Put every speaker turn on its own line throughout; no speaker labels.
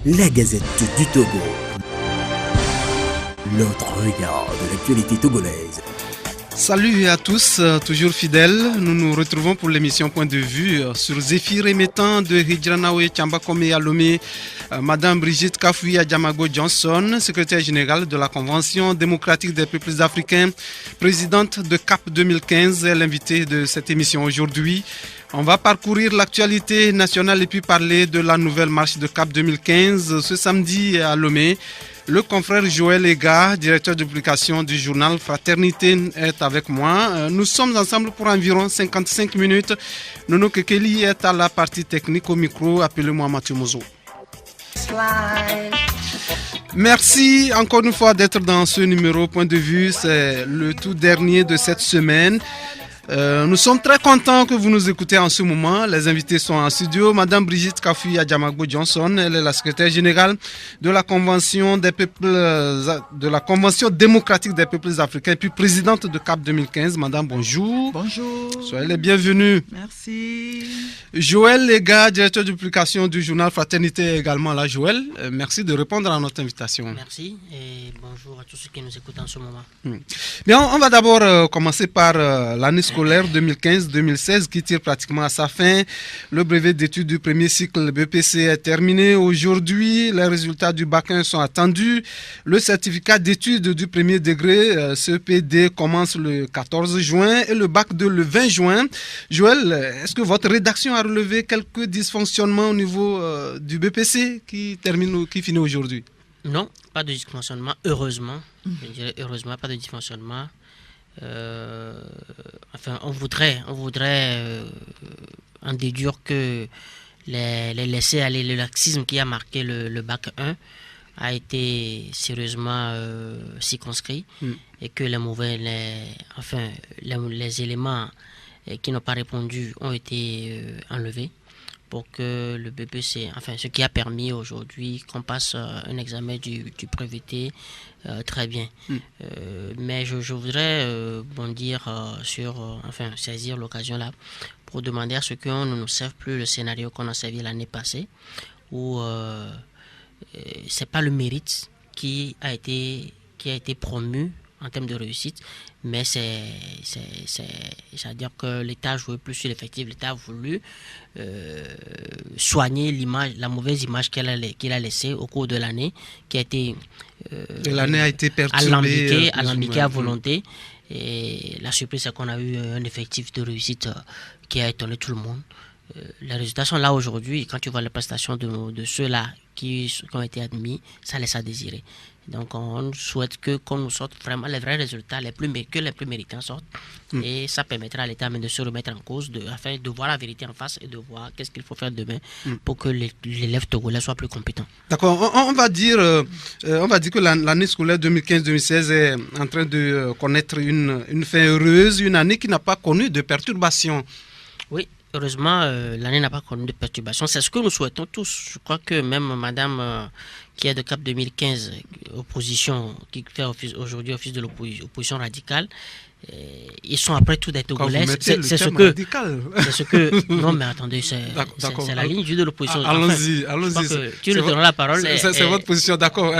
La Gazette du Togo. L'autre regard de l'actualité togolaise.
Salut à tous, toujours fidèles. Nous nous retrouvons pour l'émission Point de vue sur Zéphyr émettant de Hidjanawe Tchambakome Alomé, Madame Brigitte Kafouya Djamago Johnson, secrétaire générale de la Convention démocratique des peuples africains, présidente de CAP 2015, est l'invitée de cette émission aujourd'hui. On va parcourir l'actualité nationale et puis parler de la nouvelle marche de CAP 2015 ce samedi à Lomé. Le confrère Joël Ega, directeur de publication du journal Fraternité, est avec moi. Nous sommes ensemble pour environ 55 minutes. Nono Kekeli est à la partie technique au micro. Appelez-moi Mathieu Mozo. Merci encore une fois d'être dans ce numéro Point de vue. C'est le tout dernier de cette semaine. Nous sommes très contents que vous nous écoutez en ce moment. Les invités sont en studio. Madame Brigitte Kafouya Djamago Johnson, elle est la secrétaire générale de la Convention démocratique des peuples africains, puis présidente de CAP 2015. Madame, bonjour.
Bonjour.
Soyez les bienvenus.
Merci.
Joël Lega, directeur de publication du journal Fraternité, est également là. Joël, merci de répondre à notre invitation.
Merci et bonjour à tous ceux qui nous écoutent en ce moment.
Bien, on va d'abord commencer par l'année scolaire 2015-2016 qui tire pratiquement à sa fin. Le brevet d'études du premier cycle BPC est terminé. Aujourd'hui, les résultats du bac 1 sont attendus. Le certificat d'études du premier degré, CEPD, commence le 14 juin et le bac 2 le 20 juin. Joël, est-ce que votre rédaction a relevé quelques dysfonctionnements au niveau du BPC qui finit aujourd'hui?
Non, pas de dysfonctionnement, heureusement. Je dirais heureusement, pas de dysfonctionnement. Enfin, on voudrait en déduire que les laisser aller, le laxisme qui a marqué le bac 1 a été sérieusement circonscrit et que les éléments qui n'ont pas répondu ont été enlevés pour que le BPC, enfin ce qui a permis aujourd'hui qu'on passe un examen du breveté très bien. Mais je voudrais saisir l'occasion là pour demander à ce qu'on ne nous serve plus le scénario qu'on a servi l'année passée où c'est pas le mérite qui a été promu en termes de réussite, mais c'est-à-dire que l'État a joué plus sur l'effectif. L'État a voulu soigner la mauvaise image qu'il a laissée au cours de l'année, qui a été
l'année a été perturbée,
alambiquée à volonté. Et la surprise, c'est qu'on a eu un effectif de réussite qui a étonné tout le monde. Les résultats sont là aujourd'hui. Quand tu vois les prestations de ceux-là qui ont été admis, ça laisse à désirer. Donc on souhaite qu'on nous sorte vraiment les vrais résultats, que les plus méritants sortent. Et ça permettra à l'État de se remettre en cause, afin de voir la vérité en face et de voir qu'est-ce qu'il faut faire demain pour que l'élève togolais soit plus compétent.
D'accord, on va dire que l'année scolaire 2015-2016 est en train de connaître une fin heureuse, une année qui n'a pas connu de perturbations.
Oui. Heureusement, l'année n'a pas connu de perturbations. C'est ce que nous souhaitons tous. Je crois que même Madame qui est de CAP 2015, opposition, qui fait aujourd'hui office de l'opposition radicale, ils sont après tout des Togolais. C'est ce que. Non, mais attendez, c'est la ligne de l'opposition.
Allons-y.
Tu nous donneras la parole.
C'est votre position, d'accord.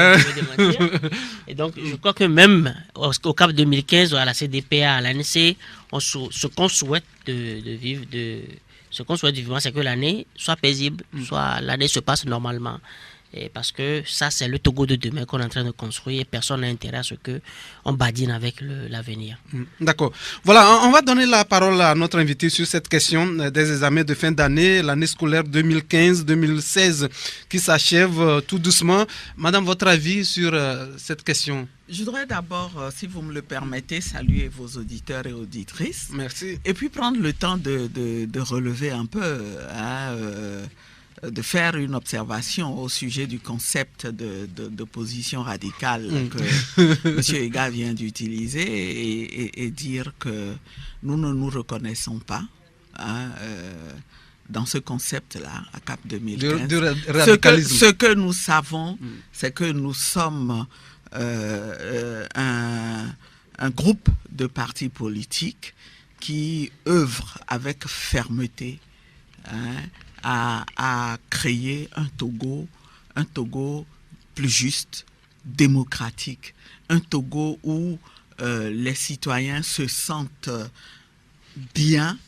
Et donc, je crois que même au CAP 2015, à la CDPA, à l'ANC, ce qu'on souhaite vivre, c'est que l'année soit paisible, soit l'année se passe normalement. Et parce que ça, c'est le Togo de demain qu'on est en train de construire et personne n'a intérêt à ce qu'on badine avec l'avenir.
D'accord. Voilà, on va donner la parole à notre invité sur cette question des examens de fin d'année, l'année scolaire 2015-2016 qui s'achève tout doucement. Madame, votre avis sur cette question?
Je voudrais d'abord, si vous me le permettez, saluer vos auditeurs et auditrices.
Merci.
Et puis prendre le temps de relever un peu, de faire une observation au sujet du concept de position radicale que M. Ega vient d'utiliser et dire que nous ne nous reconnaissons pas dans ce concept-là, à CAP 2015.
De radicalisme.
Ce que nous savons, c'est que nous sommes un groupe de partis politiques qui œuvrent avec fermeté à créer un Togo un Togo plus juste, démocratique, un Togo où les citoyens se sentent bien,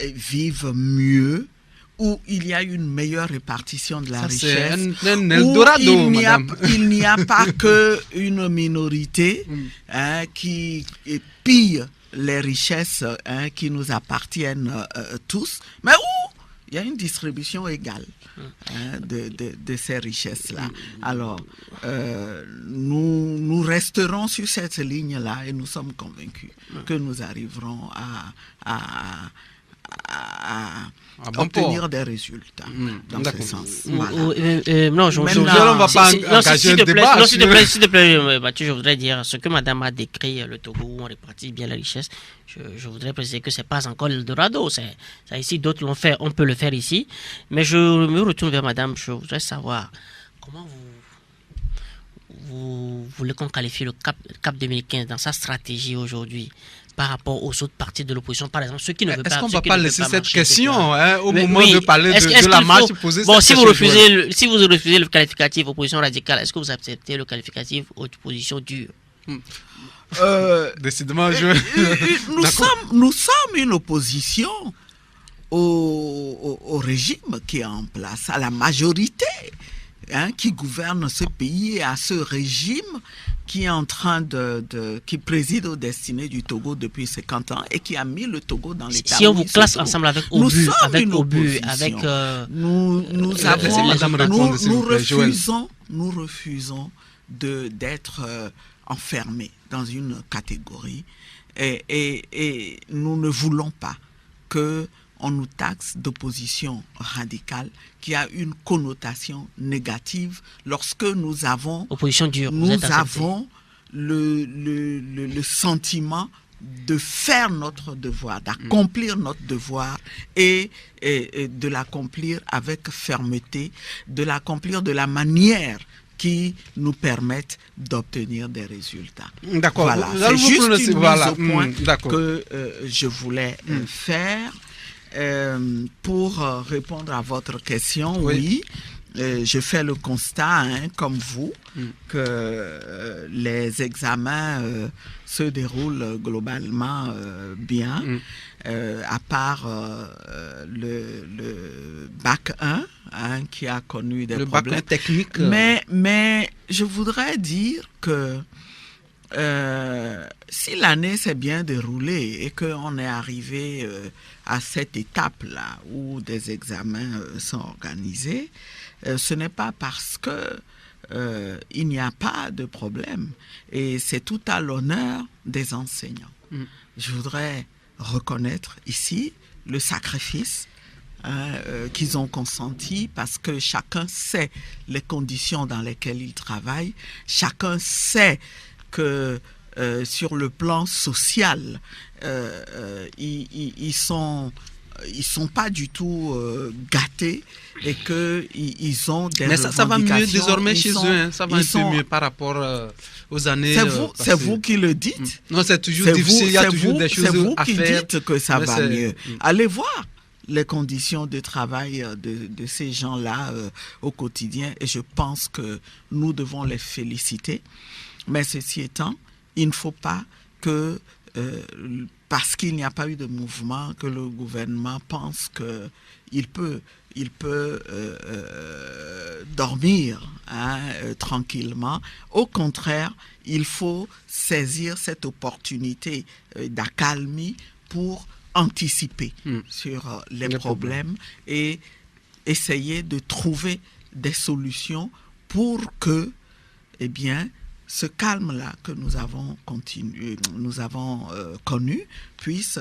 et vivent mieux, où il y a une meilleure répartition de la richesse,
un Eldorado,
où il n'y a pas qu'une minorité qui pille les richesses qui nous appartiennent tous, mais où il y a une distribution égale de ces richesses-là. Alors, nous resterons sur cette ligne-là et nous sommes convaincus que nous arriverons à obtenir des résultats dans ce sens. Voilà.
Non, on
ne va pas engager un débat.
Non, s'il te plaît, Mathieu, je voudrais dire ce que madame a décrit, le Togo où on répartit bien la richesse. Je voudrais préciser que ce n'est pas encore l'Eldorado. Ça ici, d'autres l'ont fait, on peut le faire ici. Mais je me retourne vers madame, je voudrais savoir comment vous voulez qu'on qualifie le CAP 2015 dans sa stratégie aujourd'hui par rapport aux autres partis de l'opposition, par exemple, ceux qui ne veulent pas.
Est-ce qu'on ne va pas laisser cette question au moment
oui,
de parler de la marche posée?
Bon, si vous refusez le qualificatif opposition radicale, est-ce que vous acceptez le qualificatif opposition dure?
Décidément,
nous sommes une opposition au régime qui est en place, à la majorité qui gouverne ce pays et à ce régime qui est en train qui préside aux destinées du Togo depuis 50 ans et qui a mis le Togo dans l'état.
Si on vous classe ensemble avec Obu,
nous refusons d'être enfermés dans une catégorie et nous ne voulons pas qu'on nous taxe d'opposition radicale qui a une connotation négative lorsque nous avons
opposition dure,
le sentiment de faire notre devoir, d'accomplir notre devoir et de l'accomplir avec fermeté, de l'accomplir de la manière qui nous permettent d'obtenir des résultats.
D'accord.
Voilà, c'est juste une mise au point que je voulais faire. Pour répondre à votre question, oui, je fais le constat, comme vous, que les examens se déroulent globalement bien, à part le bac 1, qui a connu des problèmes.
Bac 1 technique.
Mais je voudrais dire que si l'année s'est bien déroulée et qu'on est arrivé à cette étape-là où des examens sont organisés, ce n'est pas parce que il n'y a pas de problème. Et c'est tout à l'honneur des enseignants. Je voudrais reconnaître ici le sacrifice qu'ils ont consenti parce que chacun sait les conditions dans lesquelles il travaille. Chacun sait que sur le plan social, ils sont pas du tout gâtés et qu'ils ont des revendications.
Mais ça va mieux désormais chez eux, ça va un peu mieux par rapport aux années
c'est vous qui le dites.
Non, c'est toujours difficile, il y a toujours des choses à faire.
C'est vous qui dites que ça va mieux. Allez voir les conditions de travail de ces gens-là au quotidien et je pense que nous devons les féliciter. Mais ceci étant, il ne faut pas que, parce qu'il n'y a pas eu de mouvement, que le gouvernement pense qu'il peut dormir tranquillement. Au contraire, il faut saisir cette opportunité d'accalmie pour anticiper sur les problèmes et essayer de trouver des solutions pour que, ce calme-là que nous avons connu puisse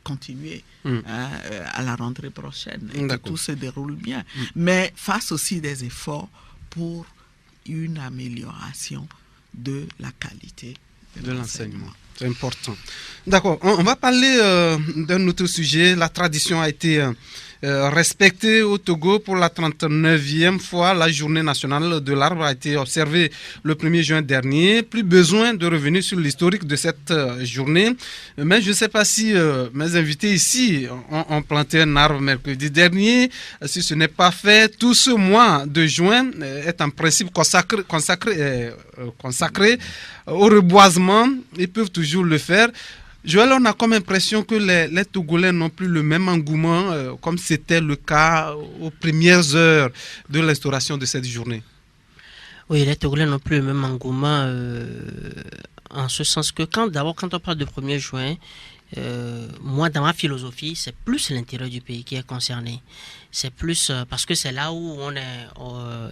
continuer à la rentrée prochaine et que tout se déroule bien. Mais fasse aussi des efforts pour une amélioration de la qualité de l'enseignement.
C'est important. D'accord, on va parler d'un autre sujet. La tradition a été respectée au Togo pour la 39e fois. La journée nationale de l'arbre a été observée le 1er juin dernier. Plus besoin de revenir sur l'historique de cette journée. Mais je ne sais pas si mes invités ici ont planté un arbre mercredi dernier. Si ce n'est pas fait, tout ce mois de juin est en principe consacré au reboisement. Ils peuvent toujours le faire. Joël, on a comme impression que les Togolais n'ont plus le même engouement comme c'était le cas aux premières heures de l'instauration de cette journée.
Oui, les Togolais n'ont plus le même engouement en ce sens que quand on parle de 1er juin, moi, dans ma philosophie, c'est plus l'intérieur du pays qui est concerné. C'est plus parce que c'est là où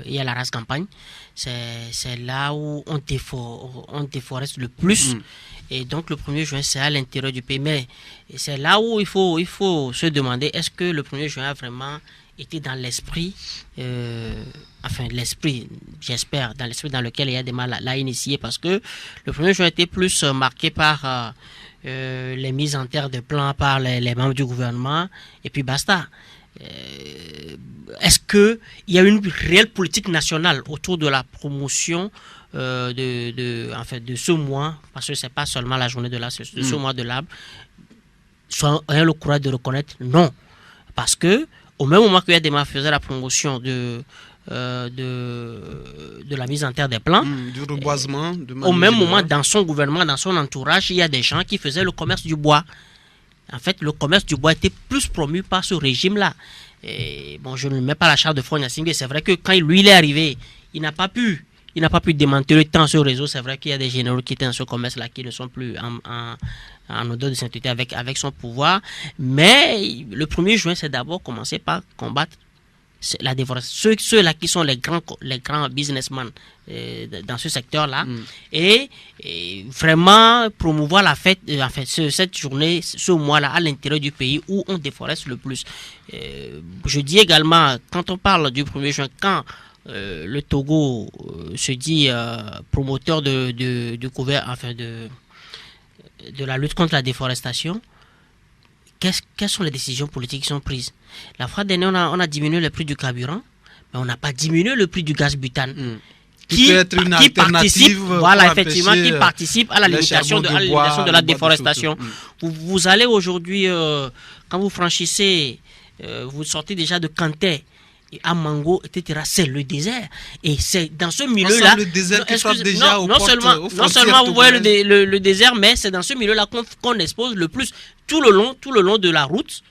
il y a la race campagne. C'est là où on déforeste le plus. Et donc, le 1er juin, c'est à l'intérieur du pays. Mais c'est là où il faut se demander, est-ce que le 1er juin a vraiment été dans l'esprit, l'esprit, j'espère, dans l'esprit dans lequel il y a des mal l'a initié, parce que le 1er juin a été plus marqué par les mises en terre de plans par les membres du gouvernement, et puis basta. Est-ce qu'il y a une réelle politique nationale autour de la promotion de ce mois, parce que c'est pas seulement la journée de l'arbre, c'est de ce mois de l'arbre, soit ayant le courage de reconnaître non, parce que au même moment que Yadema faisait la promotion de la mise en terre des plants,
du reboisement,
au même moment, dans son gouvernement, dans son entourage, il y a des gens qui faisaient le commerce du bois. En fait, le commerce du bois était plus promu par ce régime-là. Et bon, je ne mets pas la charge de Faure Gnassingbé. C'est vrai que quand il est arrivé, il n'a pas pu démanteler tant ce réseau. C'est vrai qu'il y a des généraux qui étaient dans ce commerce-là qui ne sont plus en odeur de sainteté avec son pouvoir. Mais le 1er juin, c'est d'abord commencer par combattre la déforestation. Ceux-là qui sont les grands businessmen dans ce secteur-là. Et vraiment promouvoir la fête, cette journée, ce mois-là, à l'intérieur du pays où on déforeste le plus. Je dis également, quand on parle du 1er juin, quand le Togo se dit promoteur de la lutte contre la déforestation, quelles sont les décisions politiques qui sont prises? La fois dernière, on a diminué le prix du carburant, mais on n'a pas diminué le prix du gaz butane. Qui participe à la limitation de la déforestation. Vous allez aujourd'hui, quand vous franchissez, vous sortez déjà de Kanté, à Mango, etc. C'est le désert. Et c'est dans ce milieu-là.
Le désert qui frappe déjà
non seulement vous voyez le désert, mais c'est dans ce milieu-là qu'on expose le plus. Tout le long de la route,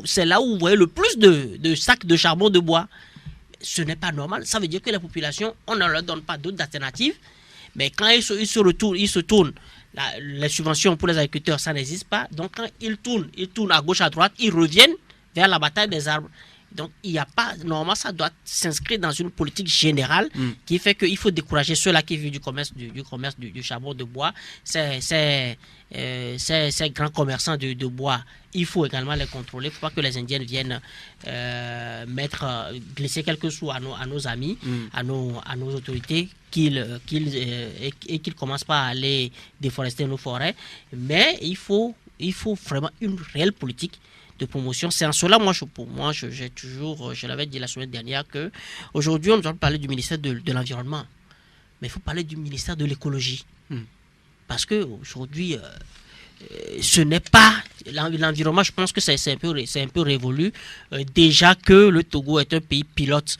c'est là où vous voyez le plus de sacs de charbon de bois. Ce n'est pas normal. Ça veut dire que la population, on ne leur donne pas d'autres alternatives. Mais quand ils se tournent, les subventions pour les agriculteurs, ça n'existe pas. Donc quand ils tournent à gauche, à droite, ils reviennent vers la bataille des arbres. Donc, il n'y a pas, normalement, ça doit s'inscrire dans une politique générale qui fait qu'il faut décourager ceux-là qui vivent du commerce du charbon de bois. Ces grands commerçants de bois, il faut également les contrôler. Il ne faut pas que les Indiens viennent glisser quelques sous à nos amis, à nos autorités, et qu'ils commencent pas à aller déforester nos forêts. Mais il faut vraiment une réelle politique de promotion. C'est en cela, j'ai toujours, je l'avais dit la semaine dernière, que aujourd'hui on doit parler du ministère de l'Environnement, mais il faut parler du ministère de l'Écologie. Parce que aujourd'hui, ce n'est pas l'environnement. Je pense que c'est un peu révolu. Déjà que le Togo est un pays pilote,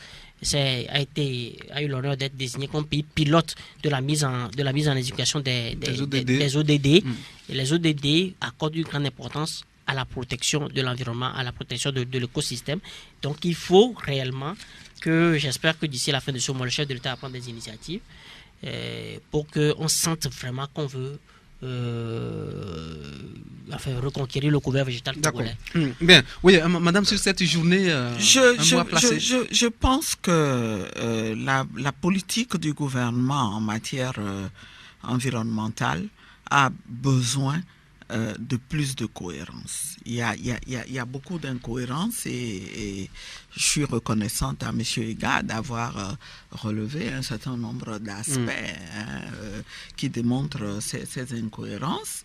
a eu l'honneur d'être désigné comme pays pilote de la mise en éducation des ODD. Et les ODD accordent une grande importance à la protection de l'environnement, à la protection de l'écosystème. Donc il faut réellement j'espère que d'ici la fin de ce mois, le chef de l'État va prendre des initiatives pour qu'on sente vraiment qu'on veut reconquérir le couvert végétal togolais.
Bien, oui, madame, sur cette journée,
je pense que la politique du gouvernement en matière environnementale a besoin de plus de cohérence. Il y a beaucoup d'incohérences et je suis reconnaissante à M. Ega d'avoir relevé un certain nombre d'aspects qui démontrent ces incohérences.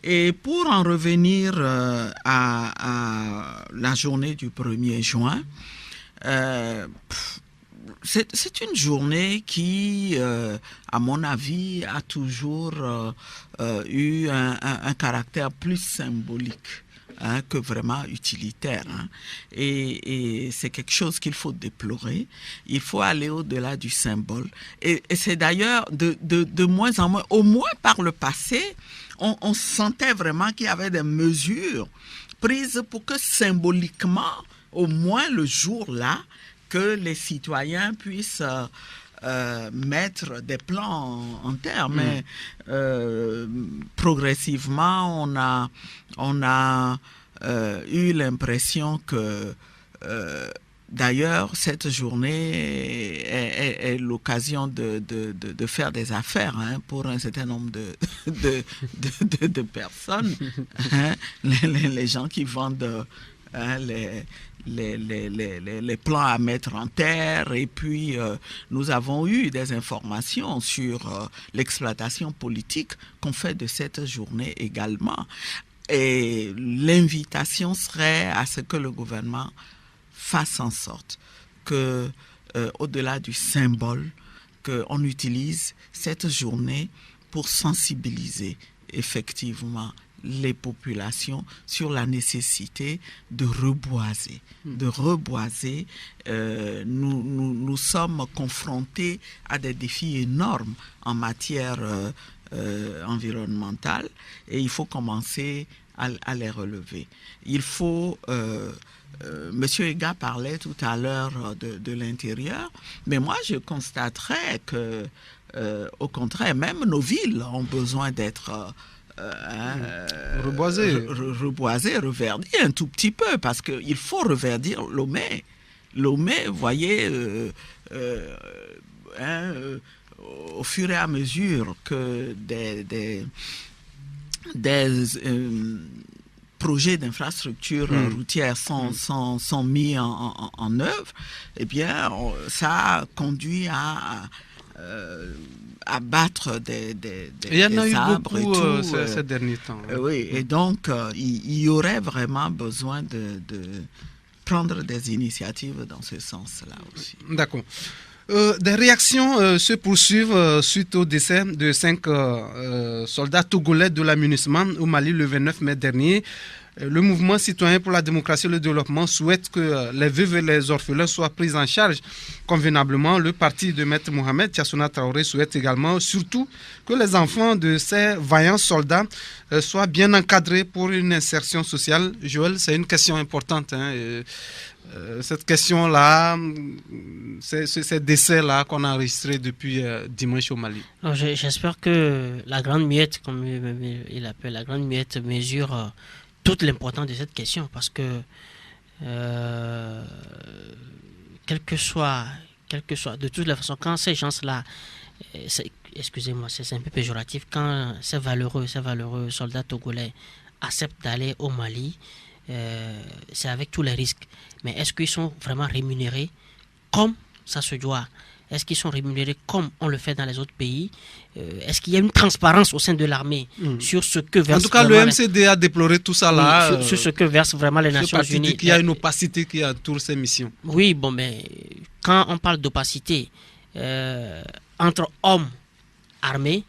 Et pour en revenir à la journée du 1er juin, c'est une journée qui, à mon avis, a toujours eu un caractère plus symbolique que vraiment utilitaire. Et c'est quelque chose qu'il faut déplorer. Il faut aller au-delà du symbole. Et c'est d'ailleurs de moins en moins, au moins par le passé, on sentait vraiment qu'il y avait des mesures prises pour que symboliquement, au moins le jour-là, que les citoyens puissent mettre des plans en terre. Mais progressivement, on a eu l'impression que d'ailleurs, cette journée est l'occasion de faire des affaires pour un certain nombre de personnes. Les gens qui vendent les plans à mettre en terre, et puis nous avons eu des informations sur l'exploitation politique qu'on fait de cette journée également. Et l'invitation serait à ce que le gouvernement fasse en sorte que, au-delà du symbole, qu'on utilise cette journée pour sensibiliser effectivement les populations sur la nécessité de reboiser. Nous sommes confrontés à des défis énormes en matière environnementale et il faut commencer à les relever. Il faut... Monsieur Ega parlait tout à l'heure de l'intérieur, mais moi je constaterais que, au contraire, même nos villes ont besoin d'être reboiser, reverdir un tout petit peu, parce qu'il faut reverdir Lomé. Lomé, vous voyez, au fur et à mesure que des projets d'infrastructures routières sont mis en œuvre, eh bien, ça conduit à abattre des
il y en a eu
arbres
beaucoup
et tout,
ces derniers temps.
Oui, et donc il y aurait vraiment besoin de prendre des initiatives dans ce sens-là aussi.
D'accord. Des réactions se poursuivent suite au décès de 5 soldats togolais de l'amunissement au Mali le 29 mai dernier. Le mouvement citoyen pour la démocratie et le développement souhaite que les veuves et les orphelins soient pris en charge convenablement. Le parti de Maître Mohamed Tiassouna Traoré souhaite également, surtout, que les enfants de ces vaillants soldats soient bien encadrés pour une insertion sociale. Joël, c'est une question importante. Cette question-là, ces décès-là qu'on a enregistrés depuis dimanche au Mali.
J'espère que la grande muette, comme il appelle, la grande muette mesure toute l'importance de cette question, parce que quel que soit, de toutes les façons, quand ces gens-là, excusez-moi, c'est un peu péjoratif, quand ces valeureux soldats togolais acceptent d'aller au Mali, c'est avec tous les risques. Mais est-ce qu'ils sont vraiment rémunérés comme ça se doit? Est-ce qu'ils sont rémunérés comme on le fait dans les autres pays? Est-ce qu'il y a une transparence au sein de l'armée sur ce que verse...
En tout cas, le MCD a déploré tout ça là.
Sur ce que versent vraiment les Nations Unies.
Il y a une opacité qui entoure ces missions.
Oui, bon, mais quand on parle d'opacité entre hommes armés,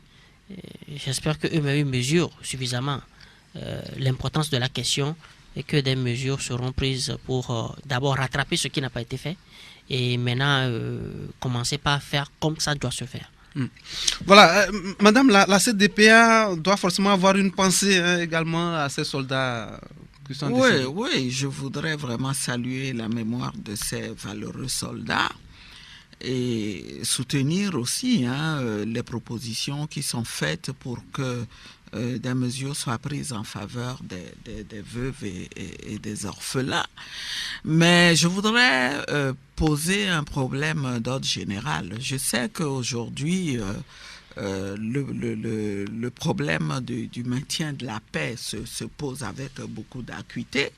j'espère qu'eux-mêmes mesurent suffisamment l'importance de la question et que des mesures seront prises pour d'abord rattraper ce qui n'a pas été fait et maintenant commencer par faire comme ça doit se faire.
Voilà, madame, la CDPA doit forcément avoir une pensée également à ces soldats qui sont décédés.
Oui, je voudrais vraiment saluer la mémoire de ces valeureux soldats et soutenir aussi les propositions qui sont faites pour que des mesures soient prises en faveur des veuves et des orphelins. Mais je voudrais poser un problème d'ordre général. Je sais qu'aujourd'hui, le problème du maintien de la paix se pose avec beaucoup d'acuité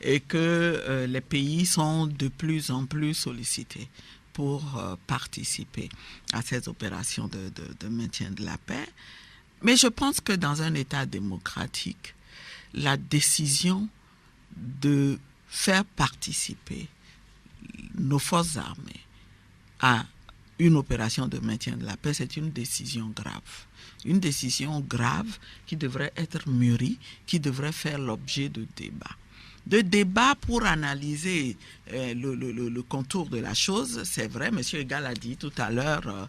et que les pays sont de plus en plus sollicités pour participer à ces opérations de maintien de la paix. Mais je pense que dans un État démocratique, la décision de faire participer nos forces armées à une opération de maintien de la paix, c'est une décision grave. Une décision grave qui devrait être mûrie, qui devrait faire l'objet de débats. De débats pour analyser le contour de la chose, c'est vrai, M. Egal a dit tout à l'heure,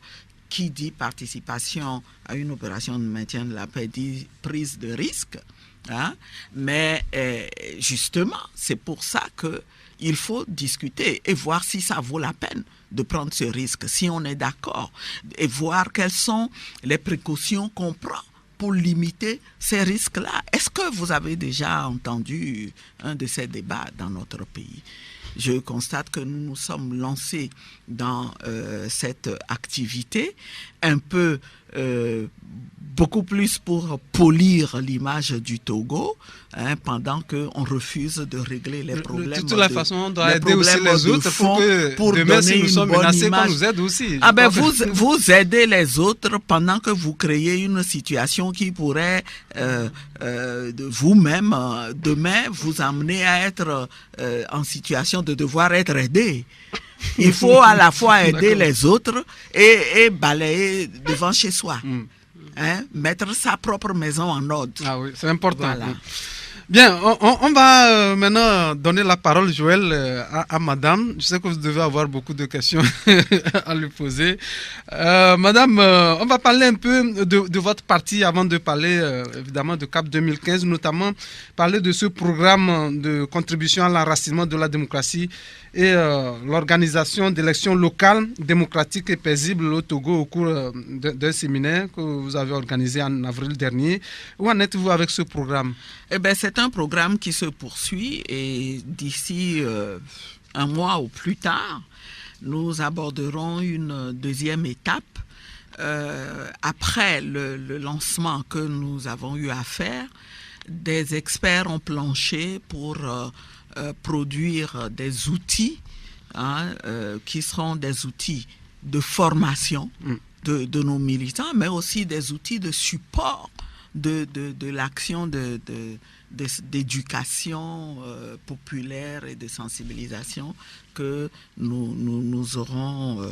qui dit participation à une opération de maintien de la paix dit prise de risque. Hein? Mais justement, c'est pour ça qu'il faut discuter et voir si ça vaut la peine de prendre ce risque, si on est d'accord, et voir quelles sont les précautions qu'on prend pour limiter ces risques-là. Est-ce que vous avez déjà entendu un de ces débats dans notre pays? Je constate que nous nous sommes lancés dans cette activité un peu beaucoup plus pour polir l'image du Togo, hein, pendant qu'on refuse de régler les problèmes.
De toute la façon, on doit aider aussi les autres pour demain, si nous sommes menacés, qu'on nous aide aussi.
Ah ben vous aidez les autres pendant que vous créez une situation qui pourrait vous-même, demain, vous amener à être en situation de devoir être aidé. Il faut à la fois aider les autres et balayer devant chez soi. Hein, mettre sa propre maison en ordre.
Ah oui, c'est important.
Voilà.
Bien, on va maintenant donner la parole, Joël, à madame. Je sais que vous devez avoir beaucoup de questions à lui poser. Madame, on va parler un peu de votre parti avant de parler évidemment de CAP 2015, notamment parler de ce programme de contribution à l'enracinement de la démocratie et l'organisation d'élections locales, démocratiques et paisibles au Togo au cours d'un séminaire que vous avez organisé en avril dernier. Où en êtes-vous avec ce programme?
Eh bien, c'est un programme qui se poursuit et d'ici un mois ou plus tard, nous aborderons une deuxième étape. Après le lancement que nous avons eu à faire, des experts ont planché pour produire des outils qui seront des outils de formation de nos militants, mais aussi des outils de support de l'action d'éducation populaire et de sensibilisation que nous aurons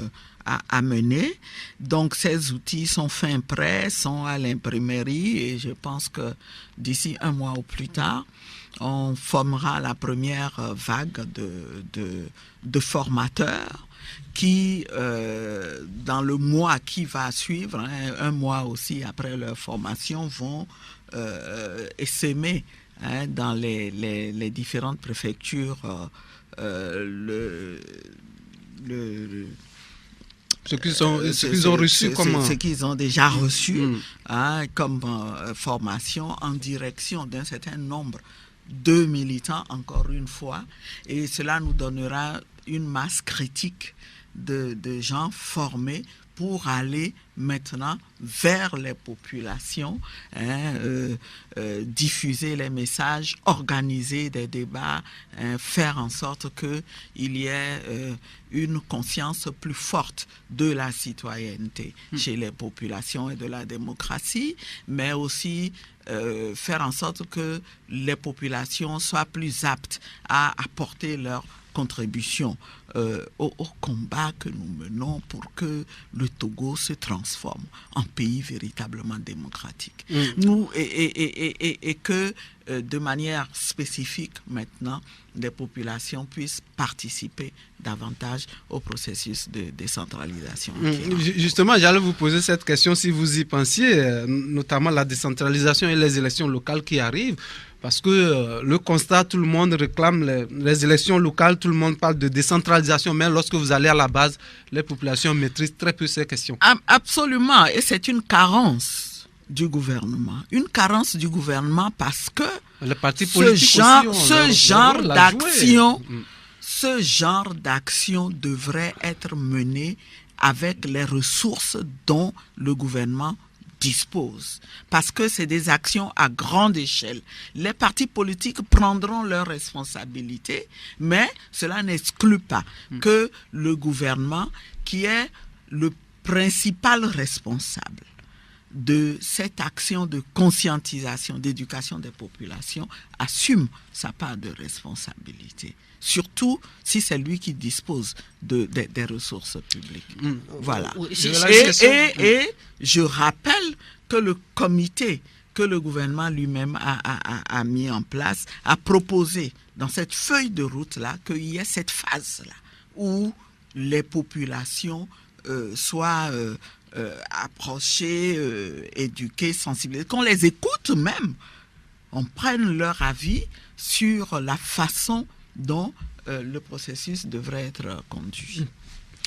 à mener. Donc ces outils sont fin prêts, sont à l'imprimerie et je pense que d'ici un mois ou plus tard, on formera la première vague de formateurs qui, dans le mois qui va suivre, un mois aussi après leur formation, vont essaimer dans les différentes préfectures
ce qu'ils ont reçu
ce qu'ils ont déjà reçu comme formation en direction d'un certain nombre de militants, encore une fois, et cela nous donnera une masse critique de gens formés pour aller maintenant vers les populations, diffuser les messages, organiser des débats, faire en sorte qu'il y ait une conscience plus forte de la citoyenneté chez les populations et de la démocratie, mais aussi faire en sorte que les populations soient plus aptes à apporter leur contribution au combat que nous menons pour que le Togo se transforme en pays véritablement démocratique. Nous, et que de manière spécifique maintenant, les populations puissent participer davantage au processus de décentralisation.
Justement, j'allais vous poser cette question si vous y pensiez, notamment la décentralisation et les élections locales qui arrivent. Parce que le constat, tout le monde réclame les élections locales, tout le monde parle de décentralisation, mais lorsque vous allez à la base, les populations maîtrisent très peu ces questions.
Absolument, et c'est une carence du gouvernement. Une carence du gouvernement parce que
les partis politiques ce
genre d'action devrait être mené avec les ressources dont le gouvernement dispose. Parce que c'est des actions à grande échelle. Les partis politiques prendront leurs responsabilités, mais cela n'exclut pas que le gouvernement, qui est le principal responsable de cette action de conscientisation, d'éducation des populations, assume sa part de responsabilité. Surtout si c'est lui qui dispose des ressources publiques. Voilà. Et je rappelle que le comité que le gouvernement lui-même a mis en place a proposé dans cette feuille de route-là qu'il y ait cette phase-là où les populations soient approchées, éduquées, sensibilisées, qu'on les écoute même, on prenne leur avis sur la façon dont le processus devrait être conduit.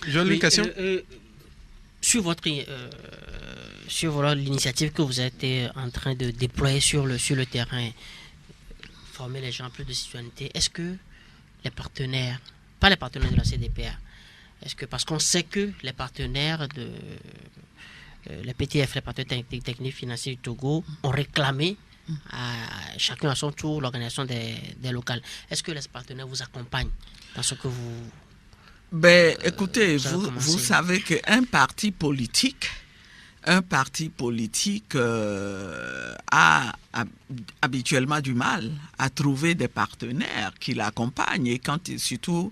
J'ai une question.
Sur l'initiative que vous êtes en train de déployer sur le terrain, former les gens à plus de citoyenneté, est-ce que les partenaires, pas les partenaires de la CDPA, est-ce que, parce qu'on sait que les partenaires de les PTF, les partenaires techniques financiers du Togo, ont réclamé chacun à son tour l'organisation des locales. Est-ce que les partenaires vous accompagnent dans ce que vous...
Écoutez, vous savez qu'un parti politique a habituellement du mal à trouver des partenaires qui l'accompagnent, et surtout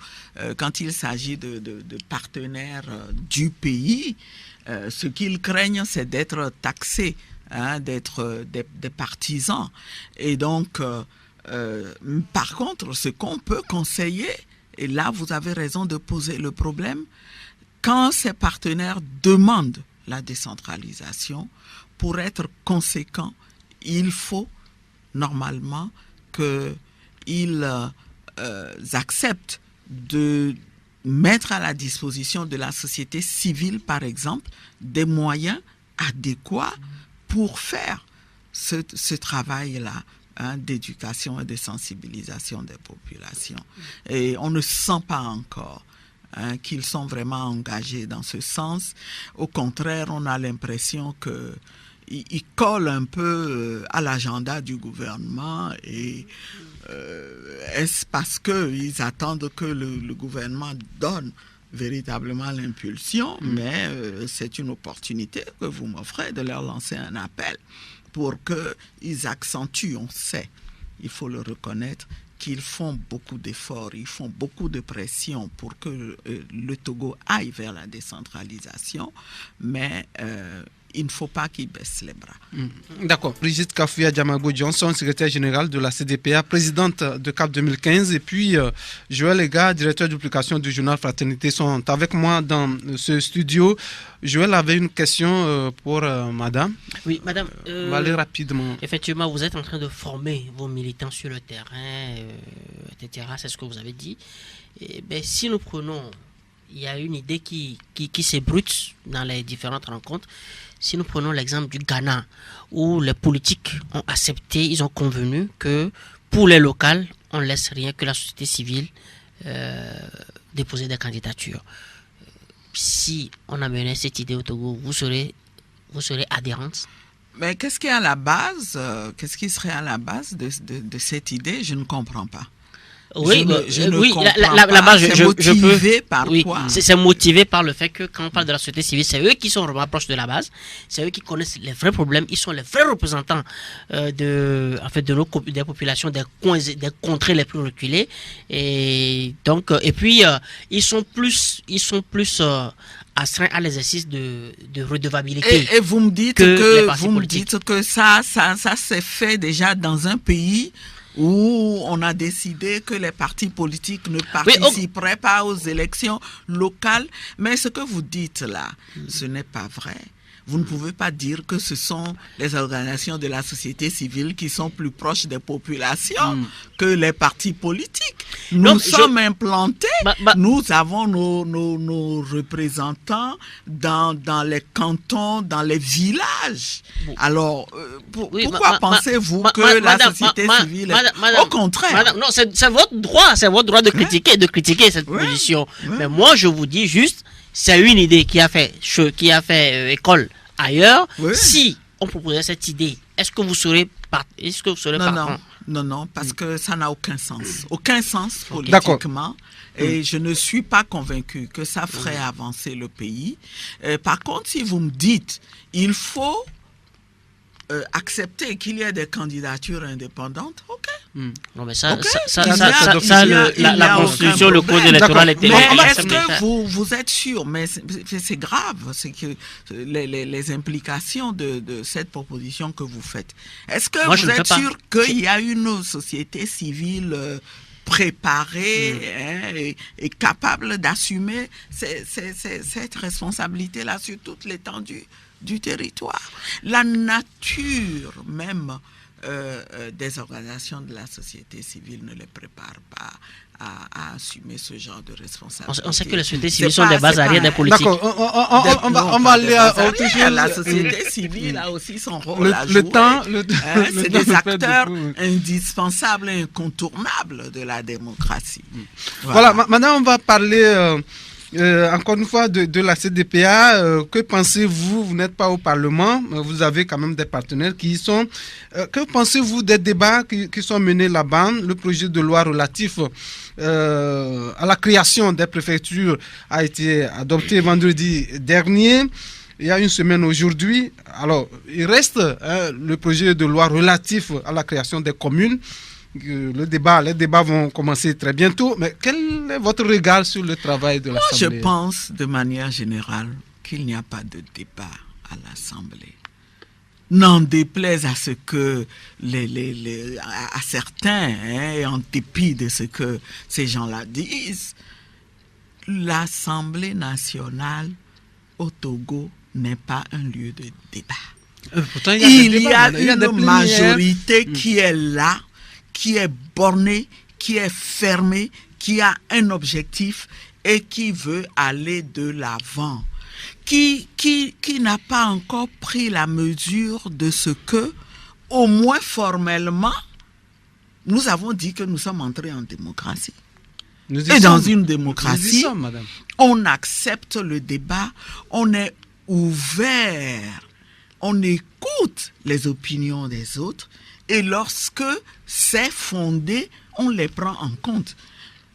quand il s'agit de partenaires du pays, ce qu'ils craignent, c'est d'être taxés, d'être des partisans. Et donc, par contre, ce qu'on peut conseiller, et là vous avez raison de poser le problème, quand ces partenaires demandent la décentralisation, pour être conséquent, il faut normalement qu'ils acceptent de mettre à la disposition de la société civile, par exemple, des moyens adéquats pour faire ce travail-là, d'éducation et de sensibilisation des populations. Et on ne sent pas encore qu'ils sont vraiment engagés dans ce sens. Au contraire, on a l'impression qu'ils collent un peu à l'agenda du gouvernement. Et est-ce parce qu'ils attendent que le gouvernement donne véritablement l'impulsion? Mais c'est une opportunité que vous m'offrez de leur lancer un appel pour qu'ils accentuent, on sait, il faut le reconnaître, qu'ils font beaucoup d'efforts, ils font beaucoup de pression pour que le Togo aille vers la décentralisation, mais il ne faut pas qu'ils baissent les bras.
D'accord. Brigitte Kafouya Diamago-Johnson, secrétaire générale de la CDPA, présidente de CAP 2015, et puis Joël Ega, directeur de publication du journal Fraternité, sont avec moi dans ce studio. Joël avait une question pour madame.
Oui, madame.
On va aller rapidement.
Effectivement, vous êtes en train de former vos militants sur le terrain, etc. C'est ce que vous avez dit. Et, si nous prenons, il y a une idée qui s'ébrute dans les différentes rencontres. Si nous prenons l'exemple du Ghana, où les politiques ont accepté, ils ont convenu que pour les locales, on ne laisse rien que la société civile déposer des candidatures. Si on amenait cette idée au Togo, vous serez adhérente?
Mais qu'est-ce qui est à la base, qu'est-ce qui serait à la base de cette idée? Je ne comprends pas.
Oui,
je ne
oui,
comprends
la
pas.
base,
C'est motivé par
oui,
quoi?
C'est motivé par le fait que quand on parle de la société civile, c'est eux qui sont vraiment proches de la base, c'est eux qui connaissent les vrais problèmes, ils sont les vrais représentants des populations des contrées les plus reculées, et donc et puis ils sont plus astreints à l'exercice de redevabilité.
Et vous me dites que ça s'est fait déjà dans un pays où on a décidé que les partis politiques ne participeraient pas aux élections locales. Mais ce que vous dites là, ce n'est pas vrai. Vous ne pouvez pas dire que ce sont les organisations de la société civile qui sont plus proches des populations que les partis politiques. Nous sommes implantés, nous avons nos représentants dans les cantons, dans les villages. Alors, pourquoi pensez-vous que la société civile est... Au contraire.
Non, c'est votre droit de critiquer cette position. Mais moi, je vous dis juste, c'est une idée qui a fait école ailleurs.
Oui.
Si on proposait cette idée, est-ce que vous serez partant?
Non, parce que ça n'a aucun sens. Aucun sens
D'accord.
politiquement. Et je ne suis pas convaincu que ça ferait avancer le pays. Par contre, si vous me dites, il faut accepter qu'il y ait des candidatures indépendantes, ok.
Non, mais ça,
Ok.
la Constitution, le code électoral était
Mais est-ce
accepté ça.
que vous êtes sûr, mais c'est grave, c'est que les implications de cette proposition que vous faites, est-ce que
Moi, je
vous
ne peux
êtes
pas.
sûr qu'il y a une société civile préparée et capable d'assumer cette responsabilité-là sur toute l'étendue du territoire? La nature même des organisations de la société civile ne les prépare pas à assumer ce genre de responsabilité.
On sait que les sociétés civiles sont des bases arrière des politiques.
D'accord, on va aller à autre chose.
La société civile a aussi son rôle à jouer.
Le temps,
c'est des acteurs indispensables et incontournables de la démocratie.
Voilà, maintenant on va parler encore une fois de la CDPA. Que pensez-vous? Vous n'êtes pas au Parlement, vous avez quand même des partenaires qui y sont. Que pensez-vous des débats qui sont menés là-bas? Le projet de loi relatif à la création des préfectures a été adopté vendredi dernier. Il y a une semaine aujourd'hui. Alors, il reste le projet de loi relatif à la création des communes. Les débats vont commencer très bientôt. Mais quel est votre regard sur le travail de l'Assemblée?
Je pense de manière générale qu'il n'y a pas de débat à l'Assemblée. N'en déplaise à ce que à certains, et en dépit de ce que ces gens-là disent, l'Assemblée nationale au Togo n'est pas un lieu de débat.
Pourtant,
Il y a une majorité qui est là, qui est bornée, qui est fermée, qui a un objectif et qui veut aller de l'avant. Qui n'a pas encore pris la mesure de ce que, au moins formellement, nous avons dit que nous sommes entrés en démocratie. Et dans une démocratie, on accepte le débat, on est ouvert, on écoute les opinions des autres et lorsque c'est fondé, on les prend en compte.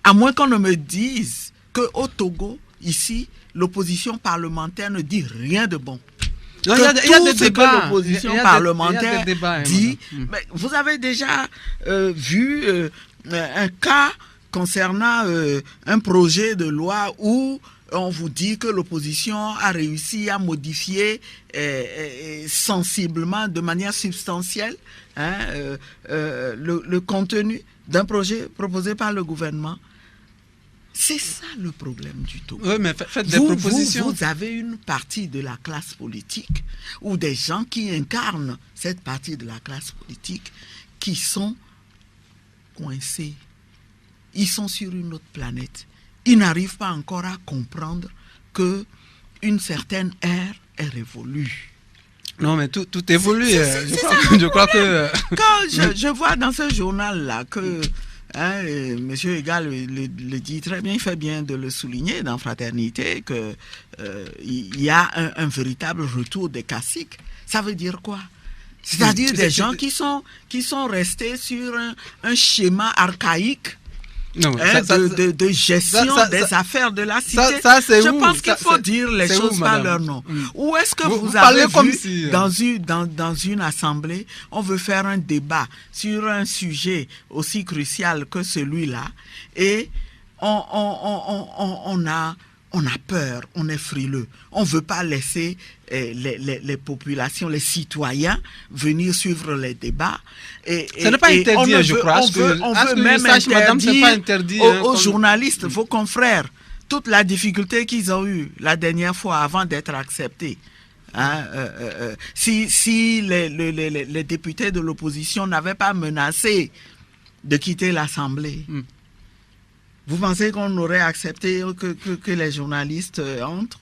À moins qu'on ne me dise qu'au Togo, ici, l'opposition parlementaire ne dit rien de bon.
Il y a des débats.
Que l'opposition parlementaire dit. Mais vous avez déjà vu un cas concernant un projet de loi où on vous dit que l'opposition a réussi à modifier sensiblement, de manière substantielle, le contenu d'un projet proposé par le gouvernement. C'est ça le problème du Togo.
Oui, mais faites des propositions.
Vous avez une partie de la classe politique ou des gens qui incarnent cette partie de la classe politique qui sont coincés. Ils sont sur une autre planète. Ils n'arrivent pas encore à comprendre que une certaine ère est révolue.
Non, mais tout évolue. Je crois que...
Quand je vois dans ce journal-là que Monsieur Egal le dit très bien, il fait bien de le souligner dans Fraternité, qu'il y a un véritable retour des classiques. Ça veut dire quoi? C'est-à-dire des gens qui sont restés sur un schéma archaïque de gestion des affaires de la cité. Je pense qu'il faut dire les choses par leur nom. Ou est-ce que vous avez vu dans une assemblée, on veut faire un débat sur un sujet aussi crucial que celui-là et on a peur, on est frileux. On ne veut pas laisser les populations, les citoyens venir suivre les débats.
Ce n'est pas interdit, je crois.
On veut même interdire aux journalistes, vos confrères, toute la difficulté qu'ils ont eue la dernière fois avant d'être acceptés. Si les députés de l'opposition n'avaient pas menacé de quitter l'Assemblée, vous pensez qu'on aurait accepté que les journalistes entrent?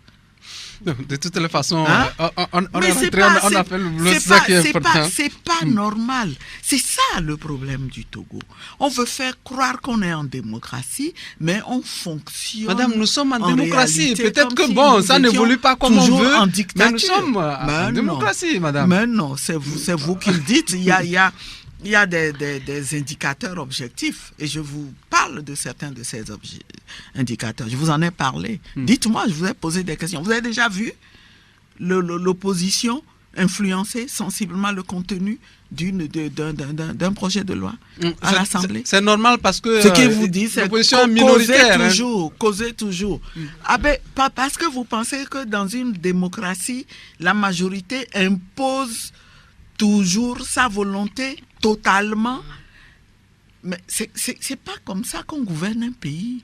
De toutes les façons,
Hein?
on
Mais
est
c'est
rentré,
pas-
on a
c'est-
fait le boulot,
c'est
c'est ça
pas-
qui est
c'est
important.
pas- C'est pas normal. C'est ça le problème du Togo. On veut faire croire qu'on est en démocratie, mais on fonctionne.
Madame, nous sommes en démocratie.
réalité
Peut-être que
comme si
bon,
nous
ça n'évolue pas comme on
toujours
veut,
en
mais
dictature.
nous sommes en
Mais non.
démocratie, madame.
Mais non, c'est vous qui le dites. Il y a des indicateurs objectifs et je vous parle de certains de ces indicateurs. Je vous en ai parlé. Dites-moi, je vous ai posé des questions. Vous avez déjà vu l'opposition influencer sensiblement le contenu d'un projet de loi à l'Assemblée?
C'est normal parce que
Ce qu'ils vous disent, c'est
l'opposition est minoritaire.
causer toujours. Ah ben, pas parce que vous pensez que dans une démocratie, la majorité impose toujours sa volonté totalement. Mais c'est pas comme ça qu'on gouverne un pays.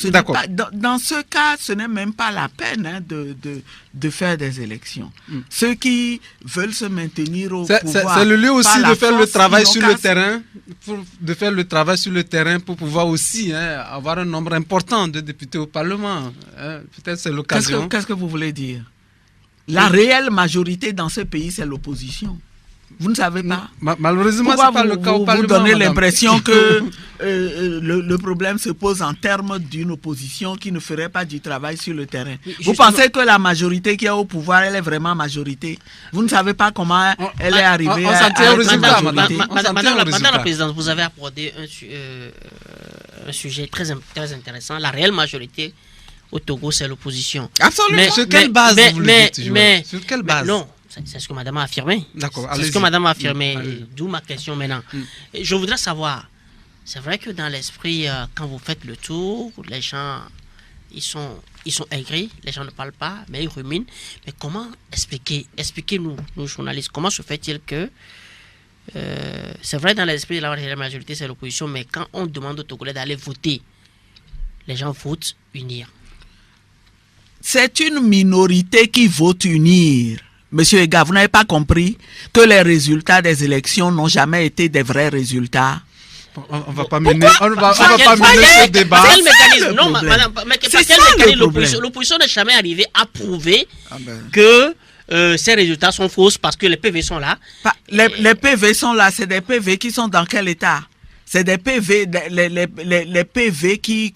D'accord.
Dans ce cas, ce n'est même pas la peine de faire des élections. Ceux qui veulent se maintenir au pouvoir...
C'est le lieu aussi
par
de faire le
force,
travail
ils n'ont
sur
qu'à
le terrain, de faire le travail sur le terrain pour pouvoir aussi avoir un nombre important de députés au Parlement. Peut-être c'est l'occasion.
Qu'est-ce que vous voulez dire? La réelle majorité dans ce pays, c'est l'opposition. Vous ne savez pas?
Malheureusement, ce n'est pas le cas au Parlement.
Vous donnez
madame.
l'impression que le problème se pose en termes d'une opposition qui ne ferait pas du travail sur le terrain. Vous pensez que la majorité qui est au pouvoir, elle est vraiment majorité? Vous ne savez pas comment elle est arrivée
on
à
s'en tient au
être
résultat,
majorité.
Madame la Présidente, vous avez abordé un sujet très intéressant. La réelle majorité au Togo, c'est l'opposition.
Absolument.
Sur quelle base vous le dites, sur quelle base?
Non, c'est ce que madame a affirmé.
D'accord,
c'est ce que madame a affirmé,
allez-y.
d'où ma question maintenant. Et je voudrais savoir, c'est vrai que dans l'esprit, quand vous faites le tour, les gens, ils sont aigris, les gens ne parlent pas, mais ils ruminent. Mais comment expliquez-nous, nous journalistes, comment se fait-il que, c'est vrai dans l'esprit de la majorité, c'est l'opposition, mais quand on demande aux Togolais d'aller voter, les gens votent unir.
C'est une minorité qui vote unir. Monsieur Ega, vous n'avez pas compris que les résultats des élections n'ont jamais été des vrais résultats.
On va pas mener ce débat.
Quel mécanisme? Non, madame, mais
C'est
quel
ça,
mécanisme l'opposition n'est jamais arrivée à prouver que ces résultats sont fausses parce que les PV sont là.
Les PV sont là, c'est des PV qui sont dans quel état? C'est des PV, les PV qui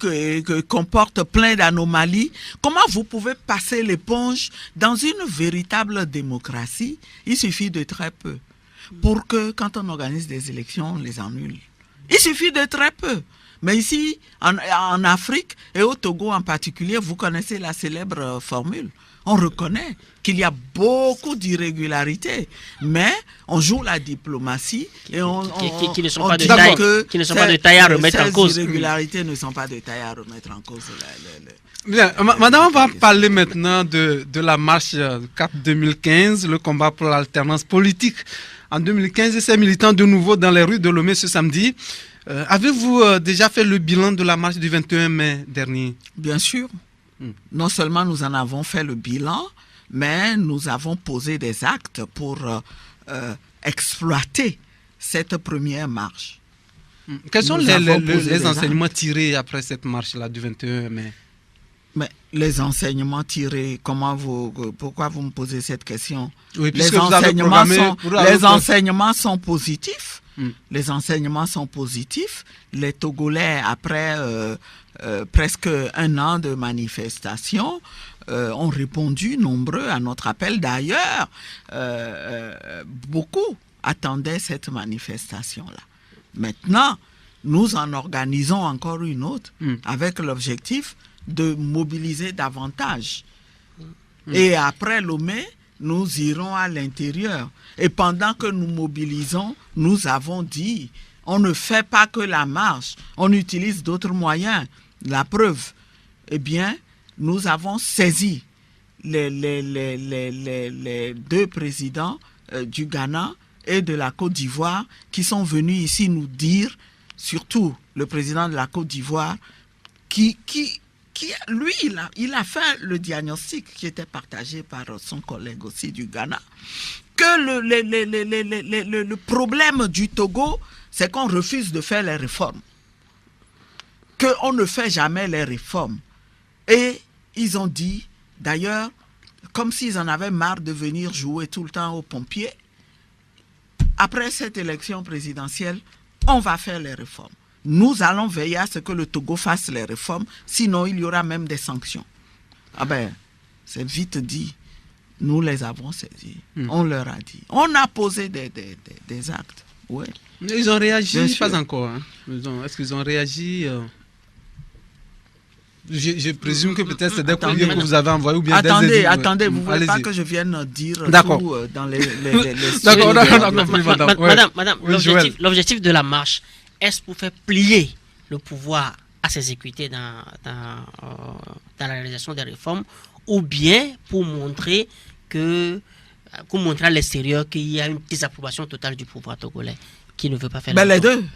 comportent plein d'anomalies. Comment vous pouvez passer l'éponge dans une véritable démocratie? Il suffit de très peu pour que quand on organise des élections, on les annule. Il suffit de très peu. Mais ici, en Afrique et au Togo en particulier, vous connaissez la célèbre formule. On reconnaît qu'il y a beaucoup d'irrégularités, mais on joue la diplomatie et
qui ne sont pas de
dit
taille,
que
qui ne sont pas de taille à remettre en cause.
Ces irrégularités ne sont pas de taille à remettre en cause.
Bien, madame, on va parler maintenant de la marche 4 2015, le combat pour l'alternance politique. En 2015, ces militants de nouveau dans les rues de Lomé ce samedi. Avez-vous déjà fait le bilan de la marche du 21 mai dernier?
Bien sûr. Non seulement nous en avons fait le bilan, mais nous avons posé des actes pour exploiter cette première marche.
Quels sont les enseignements tirés après cette marche-là du 21 mai?
Mais les enseignements tirés, pourquoi vous me posez cette question?
Oui,
les enseignements sont positifs. Les enseignements sont positifs. Les Togolais, après presque un an de manifestation, ont répondu nombreux à notre appel. D'ailleurs, beaucoup attendaient cette manifestation-là. Maintenant, nous en organisons encore une autre avec l'objectif de mobiliser davantage. Et après Lomé, nous irons à l'intérieur. Et pendant que nous mobilisons, nous avons dit, on ne fait pas que la marche, on utilise d'autres moyens. La preuve, eh bien, nous avons saisi les deux présidents du Ghana et de la Côte d'Ivoire qui sont venus ici nous dire, surtout le président de la Côte d'Ivoire, qui lui, il a fait le diagnostic qui était partagé par son collègue aussi du Ghana, que le problème du Togo, c'est qu'on refuse de faire les réformes, qu'on ne fait jamais les réformes. Et ils ont dit, D'ailleurs, comme s'ils en avaient marre de venir jouer tout le temps aux pompiers, après cette élection présidentielle, on va faire les réformes. Nous allons veiller à ce que le Togo fasse les réformes, sinon il y aura même des sanctions. Ah ben, c'est vite dit. Nous les avons saisis. On leur a dit. On a posé des actes. Ouais.
Ils ont réagi,
Bien sûr.
pas encore. Hein. Est-ce qu'ils ont réagi je présume que peut-être c'est des
Attendez.
courriers que vous avez envoyés ou bien des édits,
Attendez,
ouais.
vous ne voulez pas
Allez-y.
que je vienne dire
D'accord.
tout dans les
D'accord,
sujets
d'accord,
de-
d'accord. Madame, ouais.
Madame,
Oui, Joël.
l'objectif de la marche, est-ce pour faire plier le pouvoir à s'exécuter dans la réalisation des réformes, ou bien pour montrer à l'extérieur qu'il y a une désapprobation totale du pouvoir togolais qui ne veut pas faire
Ben, les
réforme?
deux.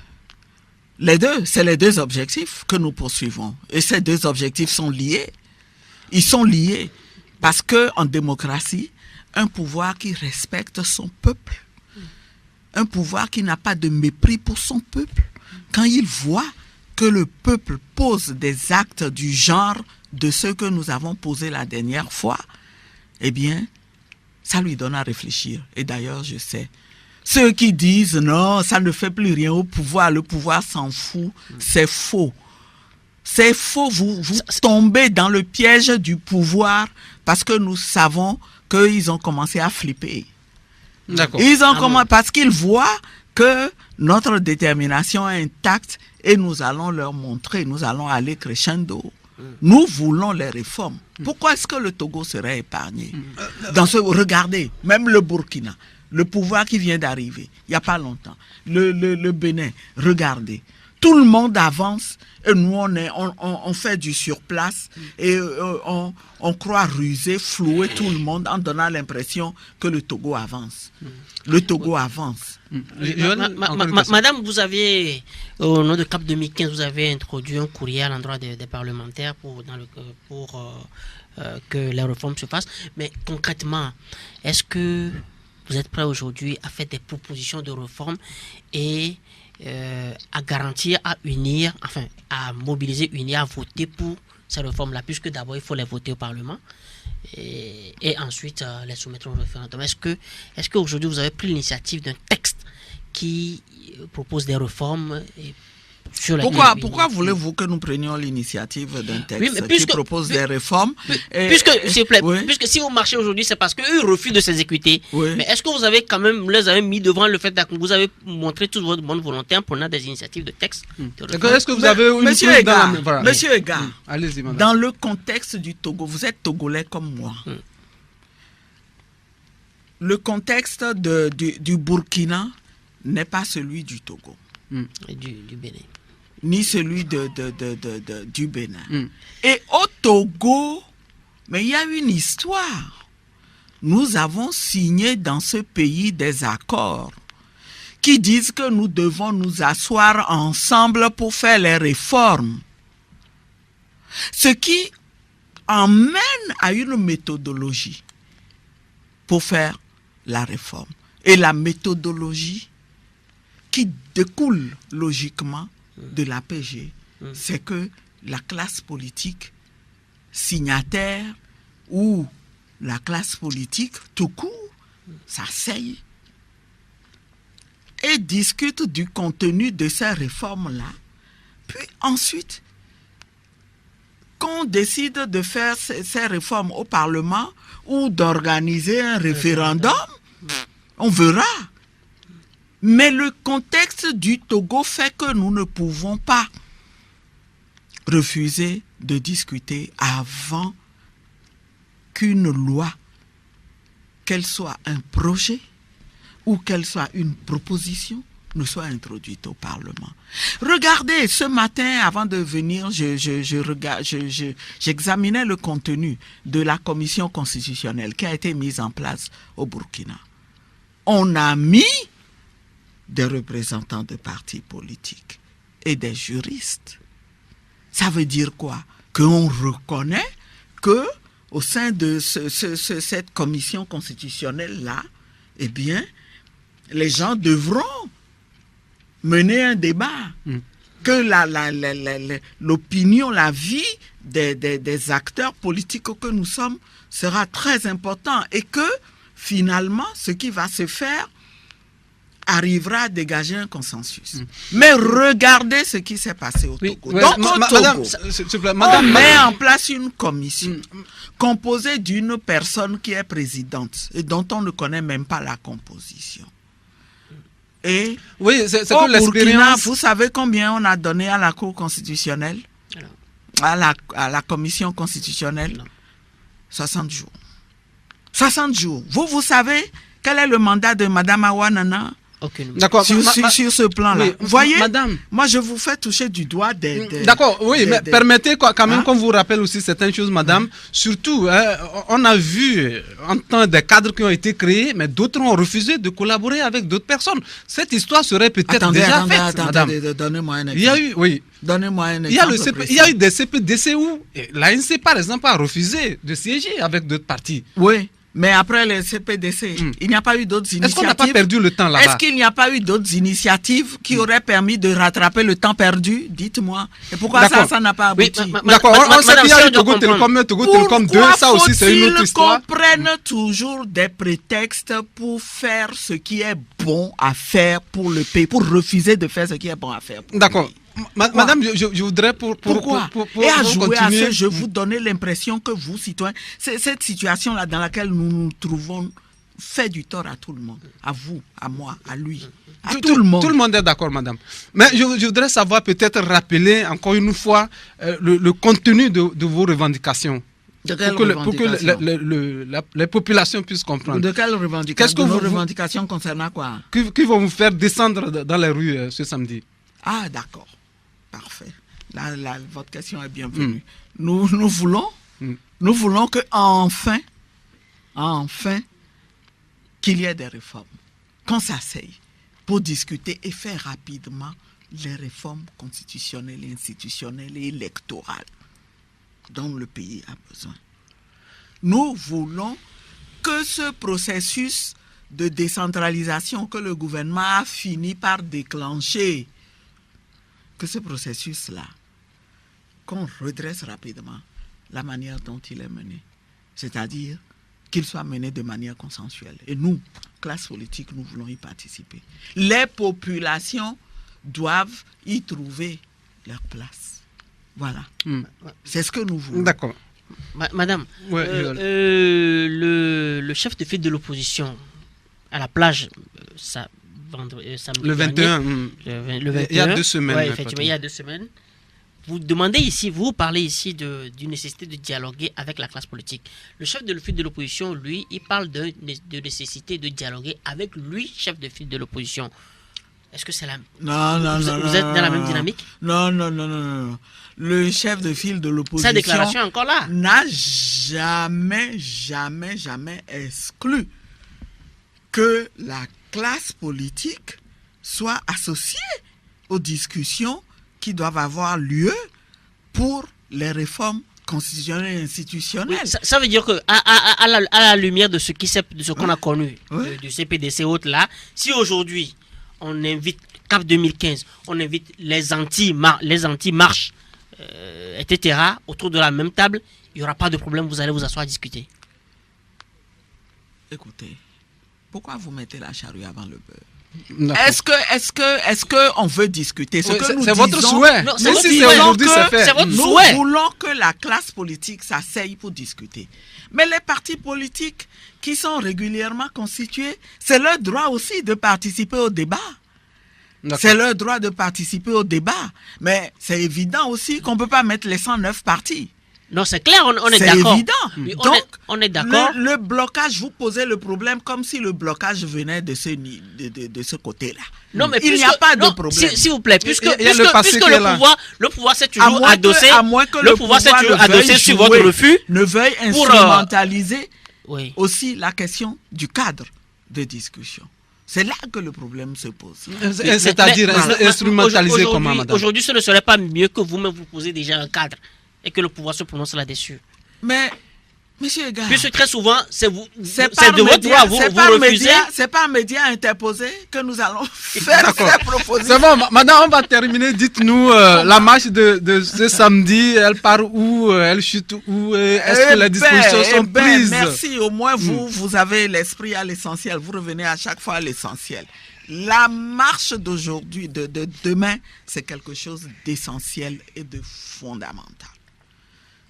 Les deux, c'est les deux objectifs que nous poursuivons. Et ces deux objectifs sont liés. Ils sont liés parce qu'en démocratie, un pouvoir qui respecte son peuple, un pouvoir qui n'a pas de mépris pour son peuple, quand il voit que le peuple pose des actes du genre de ceux que nous avons posés la dernière fois, eh bien, ça lui donne à réfléchir. Et d'ailleurs, je sais, ceux qui disent non, ça ne fait plus rien au pouvoir, le pouvoir s'en fout, c'est faux. C'est faux, vous tombez dans le piège du pouvoir parce que nous savons qu'ils ont commencé à flipper.
D'accord.
Ils ont commencé parce qu'ils voient que notre détermination est intacte et nous allons leur montrer, nous allons aller crescendo. Nous voulons les réformes. Pourquoi est-ce que le Togo serait épargné? Regardez, même le Burkina, le pouvoir qui vient d'arriver, il n'y a pas longtemps, le Bénin, regardez. Tout le monde avance et nous, on fait du surplace et on croit ruser, flouer tout le monde en donnant l'impression que le Togo avance. Le Togo avance.
Joël, encore une question.
Madame, vous avez, au nom de CAP 2015, vous avez introduit un courrier à l'endroit des parlementaires pour que les réformes se fassent. Mais concrètement, est-ce que vous êtes prêt aujourd'hui à faire des propositions de réforme et à garantir, à unir, enfin, à mobiliser, unir, à voter pour ces réformes-là, puisque d'abord, il faut les voter au Parlement et ensuite les soumettre au référendum. Est-ce qu'aujourd'hui, vous avez pris l'initiative d'un texte qui propose des réformes sur
Pourquoi voulez-vous que nous prenions l'initiative d'un texte qui propose des réformes
s'il vous plaît,
oui.
puisque si vous marchez aujourd'hui, c'est parce qu'eux refusent de s'exécuter.
Oui.
Mais est-ce que vous avez quand même, les avez mis devant le fait que vous avez montré toute votre bonne volonté en prenant des initiatives de texte de réforme?
Est-ce que vous avez une
Monsieur
prise
Ega,
dans la- voilà.
Monsieur Ega,
Allez-y, madame.
dans le contexte du Togo, vous êtes togolais comme moi. Le contexte du Burkina n'est pas celui du Togo,
Et du Bénin.
ni celui du Bénin. Et au Togo, mais il y a une histoire. Nous avons signé dans ce pays des accords qui disent que nous devons nous asseoir ensemble pour faire les réformes. Ce qui emmène à une méthodologie pour faire la réforme. Et la méthodologie qui découle logiquement de l'APG, c'est que la classe politique signataire ou la classe politique tout court s'asseye et discute du contenu de ces réformes-là. Puis ensuite, qu'on décide de faire ces réformes au Parlement ou d'organiser un référendum, on verra. Mais le contexte du Togo fait que nous ne pouvons pas refuser de discuter avant qu'une loi, qu'elle soit un projet ou qu'elle soit une proposition, ne soit introduite au Parlement. Regardez, ce matin, avant de venir, j'examinais le contenu de la commission constitutionnelle qui a été mise en place au Burkina. On a mis des représentants de partis politiques et des juristes. Ça veut dire quoi? Qu'on reconnaît que au sein de cette commission constitutionnelle-là, eh bien, les gens devront mener un débat que l'opinion, la vie des acteurs politiques que nous sommes sera très important et que finalement, ce qui va se faire arrivera à dégager un consensus. Mais regardez ce qui s'est passé au Togo. Donc au Togo, on met en place une commission composée d'une personne qui est présidente et dont on ne connaît même pas la composition. Et
oui, c'est
au
que
Burkina, vous savez combien on a donné à la Cour constitutionnelle, à la commission constitutionnelle?
Non.
60 jours. 60 jours. Vous savez quel est le mandat de Mme Awanana?
D'accord.
Sur ce plan-là.
Oui,
vous voyez,
madame,
moi je vous fais toucher du doigt des
d'accord, oui, mais permettez quand même qu'on vous rappelle aussi certaines choses, madame. Surtout, on a vu en temps des cadres qui ont été créés, mais d'autres ont refusé de collaborer avec d'autres personnes. Cette histoire serait peut-être déjà faite, madame.
Donnez-moi un exemple.
Il y a eu, oui.
Donnez-moi un exemple.
Il y a eu des CPDC où l'ANC, par exemple, a refusé de siéger avec d'autres partis.
Oui. Mais après les CPDC, il n'y a pas eu d'autres initiatives.
Est-ce qu'on n'a pas perdu le temps là-bas?
Est-ce qu'il n'y a pas eu d'autres initiatives qui auraient permis de rattraper le temps perdu? Dites-moi. Et pourquoi ça n'a pas abouti?
D'accord, on sait qu'il y a eu Togo Télécom 2, ça aussi c'est une autre histoire.
Qu'on prenne toujours des prétextes pour faire ce qui est bon à faire pour le pays, pour refuser de faire ce qui est bon à faire pour
d'accord.
le pays.
Madame, je voudrais
Pourquoi
pour
et à jouer
continuer.
à ce jeu, vous donnez l'impression que vous, citoyens, cette situation-là dans laquelle nous nous trouvons fait du tort à tout le monde. À vous, à moi, à lui, à tout le monde.
Tout le monde est d'accord, madame. Mais je voudrais savoir, peut-être rappeler encore une fois le contenu de vos revendications. Pour que les populations puissent comprendre.
De quelles revendications? Vos revendications concernant quoi?
Qui vont vous faire descendre dans les rues ce samedi?
Ah, d'accord. Parfait. Là, votre question est bienvenue. Nous voulons que enfin, qu'il y ait des réformes. Qu'on s'asseye pour discuter et faire rapidement les réformes constitutionnelles, institutionnelles et électorales dont le pays a besoin. Nous voulons que ce processus de décentralisation que le gouvernement a fini par déclencher, que ce processus-là, qu'on redresse rapidement la manière dont il est mené. C'est-à-dire qu'il soit mené de manière consensuelle. Et nous, classe politique, nous voulons y participer. Les populations doivent y trouver leur place. Voilà. C'est ce que nous voulons.
D'accord.
Madame, le chef de file de l'opposition à la plage,
le 21,
le 21,
il y a 2 semaines.
Ouais, effectivement, il y a 2 semaines. Vous demandez ici, vous parlez ici d'une nécessité de dialoguer avec la classe politique. Le chef de file de l'opposition, lui, il parle de nécessité de dialoguer avec lui, chef de file de l'opposition. Est-ce que c'est la...
Non,
vous êtes dans la même dynamique?
Non. Le chef de file de l'opposition...
Sa déclaration est encore là.
...n'a jamais exclu que la classe politique soit associée aux discussions qui doivent avoir lieu pour les réformes constitutionnelles et institutionnelles.
Oui, ça veut dire que à la lumière de ce qu'on a connu du CPDC autres là, si aujourd'hui on invite CAP 2015, on invite les anti-marches, etc. autour de la même table, il n'y aura pas de problème, vous allez vous asseoir à discuter.
Écoutez, pourquoi vous mettez la charrue avant le beurre? Est-ce que on veut discuter? C'est
votre souhait.
Non,
c'est votre
Nous
souhait.
voulons que la classe politique s'asseye pour discuter. Mais les partis politiques qui sont régulièrement constitués, c'est leur droit aussi de participer au débat. C'est leur droit de participer au débat. Mais c'est évident aussi qu'on ne peut pas mettre les 109 partis.
Non, c'est clair, on est
C'est
d'accord.
évident.
Donc, on est d'accord.
Le blocage, vous posez le problème comme si le blocage venait de ce côté-là.
Non, mais
il n'y a pas de problème.
S'il vous plaît, puisque le pouvoir s'est toujours adossé, le pouvoir s'est toujours adossé sur votre refus,
ne veuille instrumentaliser aussi la question du cadre de discussion. C'est là que le problème se pose.
C'est-à-dire instrumentaliser comment, madame?
Aujourd'hui, ce ne serait pas mieux que vous-même vous posez déjà un cadre et que le pouvoir se prononce là-dessus.
Mais Monsieur Ega,
puisque très souvent, c'est
par
de votre droit, vous refusez.
C'est par média interposé que nous allons faire ces propositions.
C'est bon, madame, on va terminer. Dites-nous, la marche de ce samedi, elle part où, elle chute où, est-ce que les dispositions sont prises?
Merci, au moins vous avez l'esprit à l'essentiel, vous revenez à chaque fois à l'essentiel. La marche d'aujourd'hui, de demain, c'est quelque chose d'essentiel et de fondamental.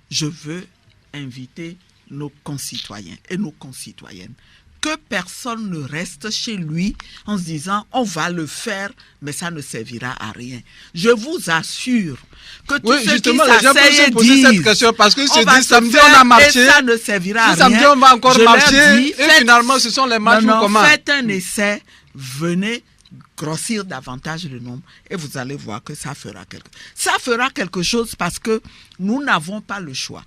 Je veux inviter nos concitoyens et nos concitoyennes que personne ne reste chez lui en se disant on va le faire mais ça ne servira à rien. Je vous assure que tous ceux qui s'asseyent disent
cette question parce que
on va
samedi
faire
on a marché,
et ça ne servira à rien.
Samedi on va encore marcher
dis,
et finalement ce sont les marches comment?
Faites un essai, venez grossir davantage le nombre et vous allez voir que ça fera quelque chose parce que nous n'avons pas le choix.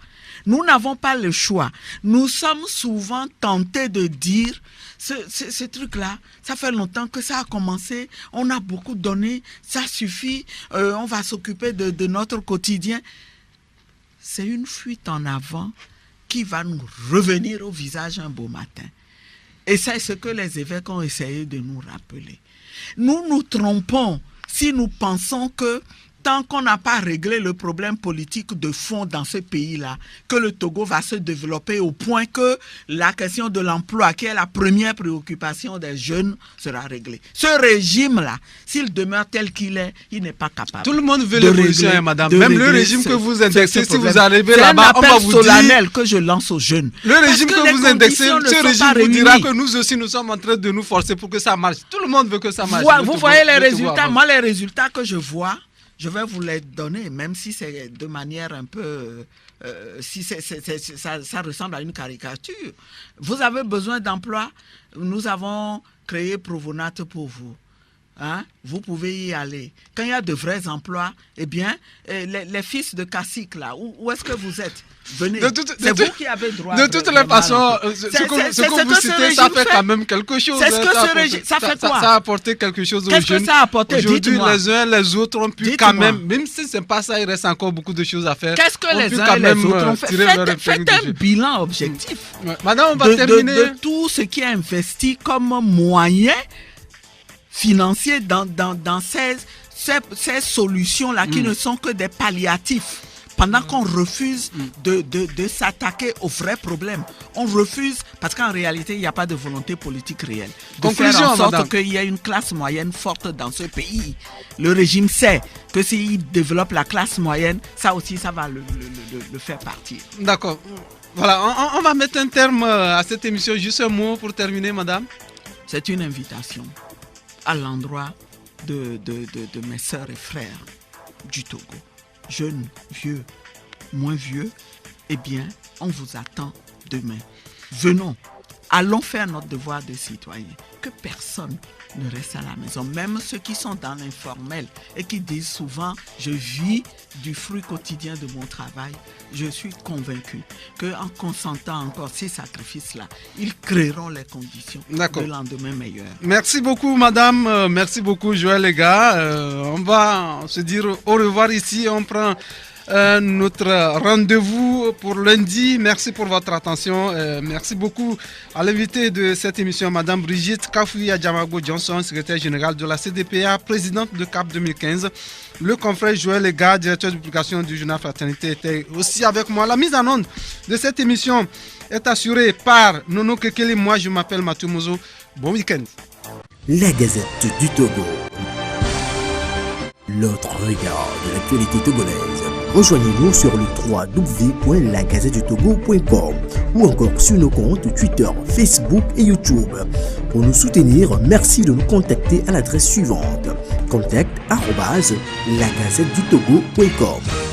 Nous n'avons pas le choix. Nous sommes souvent tentés de dire ce truc-là, ça fait longtemps que ça a commencé, on a beaucoup donné, ça suffit, on va s'occuper de notre quotidien. C'est une fuite en avant qui va nous revenir au visage un beau matin. Et c'est ce que les évêques ont essayé de nous rappeler. Nous nous trompons si nous pensons que tant qu'on n'a pas réglé le problème politique de fond dans ce pays-là, que le Togo va se développer au point que la question de l'emploi, qui est la première préoccupation des jeunes, sera réglée. Ce régime-là, s'il demeure tel qu'il est, il n'est pas capable.
Tout le monde veut l'évolution, madame. Même le régime que vous indexez, si vous arrivez là-bas, on va vous dire...
C'est un appel solennel que je lance aux jeunes.
Le régime que vous indexez, ce régime vous dira que nous aussi, nous sommes en train de nous forcer pour que ça marche. Tout le monde veut que ça marche.
Vous voyez les résultats. Moi, les résultats que je vois, je vais vous les donner, même si c'est de manière un peu... ça ressemble à une caricature. Vous avez besoin d'emploi, nous avons créé Provonat pour vous. Hein? Vous pouvez y aller. Quand il y a de vrais emplois, eh bien, les fils de cacique, là, où est-ce que vous êtes? Venez. C'est vous qui avez droit.
De toutes les façons, ce que vous citez, ça fait quand même quelque chose.
C'est ce que ce régime... Ça fait quoi?
Ça a apporté quelque chose aux jeunes.
Qu'est-ce que ça a apporté?
Aujourd'hui, les uns les autres ont pu quand même si ce n'est pas ça, il reste encore beaucoup de choses à faire.
Qu'est-ce que les uns et les autres ont fait? Faites un bilan objectif.
Madame, on va terminer.
De tout ce qui est investi comme moyen financier dans ces solutions-là qui ne sont que des palliatifs. Pendant qu'on refuse de s'attaquer aux vrais problèmes. On refuse parce qu'en réalité, il n'y a pas de volonté politique réelle. De faire en sorte qu'il y ait une classe moyenne forte dans ce pays. Le régime sait que s'il développe la classe moyenne, ça aussi, ça va le faire partir.
D'accord. Voilà, on va mettre un terme à cette émission. Juste un mot pour terminer, madame.
C'est une invitation à l'endroit de mes sœurs et frères du Togo. Jeunes, vieux, moins vieux, eh bien, on vous attend demain. Venons, allons faire notre devoir de citoyen. Que personne ne reste à la maison. Même ceux qui sont dans l'informel et qui disent souvent « je vis du fruit quotidien de mon travail », je suis convaincu qu'en consentant encore ces sacrifices-là, ils créeront les conditions de lendemain meilleur.
Merci beaucoup, madame. Merci beaucoup, Joël, les gars. On va se dire au revoir ici. On prend notre rendez-vous pour lundi. Merci pour votre attention. Merci beaucoup à l'invité de cette émission, madame Brigitte Kafouya Jamago Johnson, secrétaire générale de la CDPA, présidente de CAP 2015. Le confrère Joël Lega, directeur de publication du journal Fraternité, était aussi avec moi. La mise en onde de cette émission est assurée par Nono Kekele. Moi, je m'appelle Mathieu Mozo. Bon week-end.
La Gazette du Togo. L'autre regard de l'actualité togolaise. Rejoignez-nous sur le www.lagazettedutogo.com ou encore sur nos comptes Twitter, Facebook et YouTube. Pour nous soutenir, merci de nous contacter à l'adresse suivante: contact@lagazettedutogo.com.